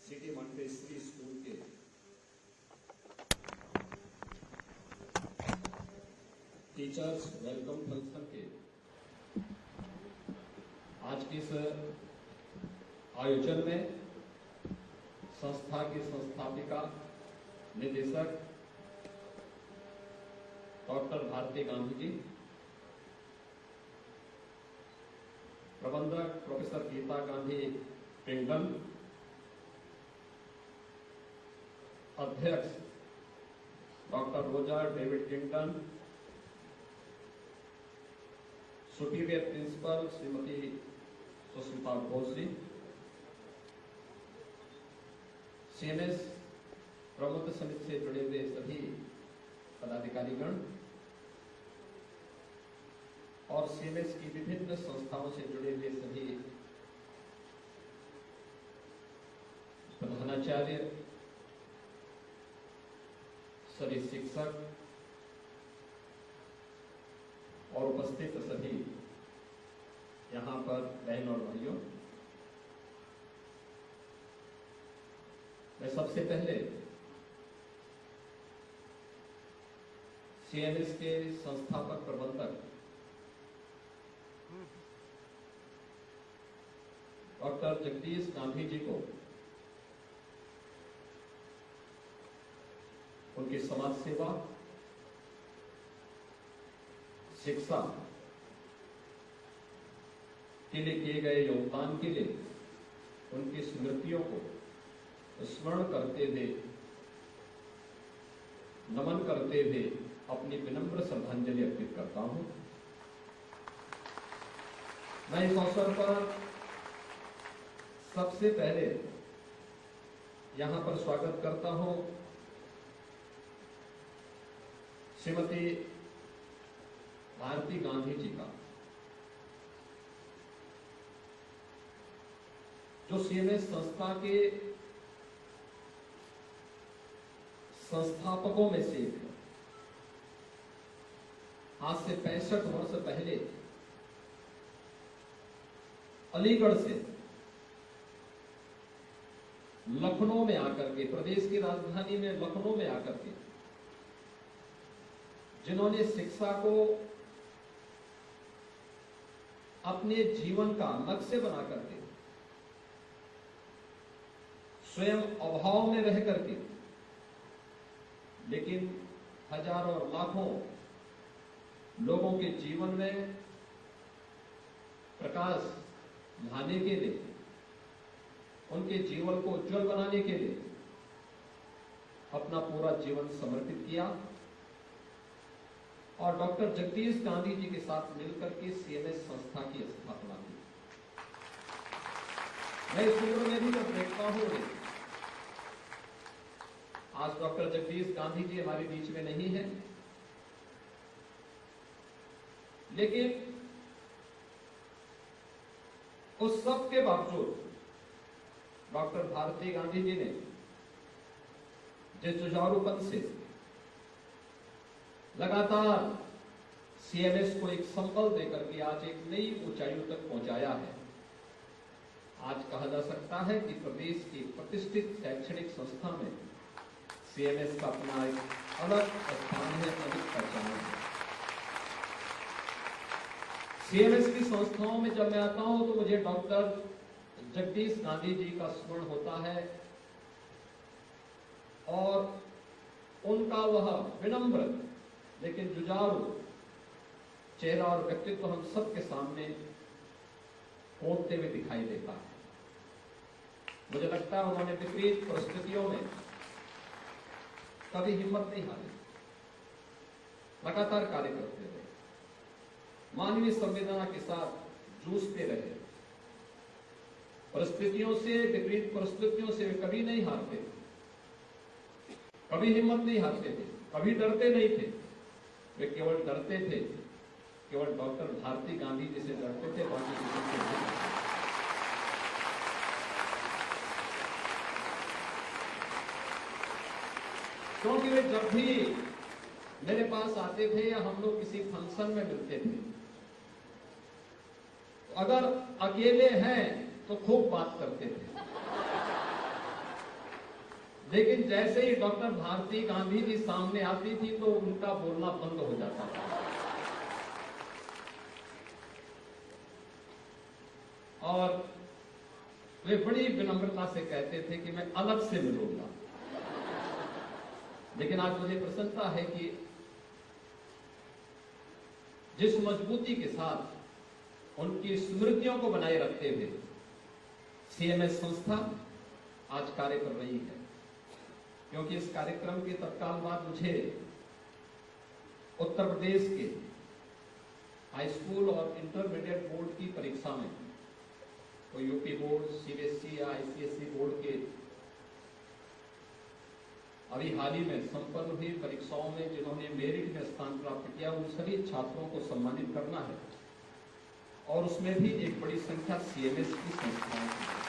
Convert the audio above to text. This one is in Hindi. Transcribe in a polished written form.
सिटी मॉन्टेसरी स्कूल के टीचर्स वेलकम फंक्शन के आज के इस आयोजन में संस्था की संस्थापिका निदेशक डॉक्टर भारती गांधी जी, प्रबंधक प्रोफेसर गीता गांधी पिंगल, अध्यक्ष doctor Roger David Kington, superior principal Shrimati Sushmita Ghosh ji, CMS प्रबंध समिति से जुड़े हुए सभी पदाधिकारीगण और सीएमएस की विभिन्न संस्थाओं से जुड़े हुए सभी प्रधानाचार्य, सभी शिक्षक और उपस्थित सभी यहाँ पर बहन और भाइयों, मैं सबसे पहले सीएमएस के संस्थापक प्रबंधक डॉक्टर जगदीश गांधी जी को उनकी समाज सेवा, शिक्षा के लिए किए गए योगदान के लिए उनकी स्मृतियों को स्मरण करते हुए, नमन करते हुए अपनी विनम्र श्रद्धांजलि अर्पित करता हूं। मैं इस अवसर पर सबसे पहले यहां पर स्वागत करता हूं श्रीमती भारती गांधी जी का, जो सीएमएस संस्था के संस्थापकों में से एक है। आज से 65 वर्ष पहले अलीगढ़ से लखनऊ में आकर के, प्रदेश की राजधानी में लखनऊ में आकर के, जिन्होंने शिक्षा को अपने जीवन का लक्ष्य बना करके, स्वयं अभाव में रह करके, लेकिन हजारों और लाखों लोगों के जीवन में प्रकाश लाने के लिए, उनके जीवन को उज्जवल बनाने के लिए अपना पूरा जीवन समर्पित किया और डॉक्टर जगदीश गांधी जी के साथ मिलकर के सीएमएस संस्था की स्थापना की। मैं इस उम्र में भी जब देखता हूं, आज डॉक्टर जगदीश गांधी जी हमारे बीच में नहीं है, लेकिन उस सब के बावजूद डॉक्टर भारती गांधी जी ने जिस जुझारूपन से लगातार सीएमएस को एक संबल देकर के आज एक नई ऊंचाइयों तक पहुंचाया है। आज कहा जा सकता है कि प्रदेश की प्रतिष्ठित शैक्षणिक संस्था में सीएमएस का अपना एक अलग स्थान है, अलग पहचान है। सीएमएस की संस्थाओं में जब मैं आता हूं तो मुझे डॉक्टर जगदीश गांधी जी का स्मरण होता है और उनका वह विनम्र लेकिन जुझारू चेहरा और व्यक्तित्व हम सबके सामने होते हुए दिखाई देता है। मुझे लगता है उन्होंने विपरीत परिस्थितियों में कभी हिम्मत नहीं हारी, लगातार कार्य करते रहे, मानवीय संवेदना के साथ जूझते रहे, परिस्थितियों से, विपरीत परिस्थितियों से वे कभी नहीं हारते, कभी हिम्मत नहीं हारते थे, कभी डरते नहीं थे। वे केवल डरते थे, केवल डॉक्टर भारती गांधी जी से डरते थे, बाकी किसी से नहीं। क्योंकि वे जब भी मेरे पास आते थे या हम लोग किसी फंक्शन में मिलते थे, अगर अकेले हैं तो खूब बात करते थे, लेकिन जैसे ही डॉक्टर भारती गांधी जी सामने आती थी तो उनका बोलना बंद हो जाता था। और वे बड़ी विनम्रता से कहते थे कि मैं अलग से मिलूंगा। लेकिन आज मुझे प्रसन्नता है कि जिस मजबूती के साथ उनकी स्मृतियों को बनाए रखते हुए सीएमएस संस्था आज कार्य कर रही है, क्योंकि इस कार्यक्रम के तत्काल बाद मुझे उत्तर प्रदेश के हाई स्कूल और इंटरमीडिएट बोर्ड की परीक्षा में, तो यूपी बोर्ड, सीबीएसई या आईसीएसई बोर्ड के अभी हाल ही में संपन्न हुई परीक्षाओं में जिन्होंने मेरिट में स्थान प्राप्त किया, उन सभी छात्रों को सम्मानित करना है। और उसमें भी एक बड़ी संख्या सीएमएस की संस्थाएं हैं।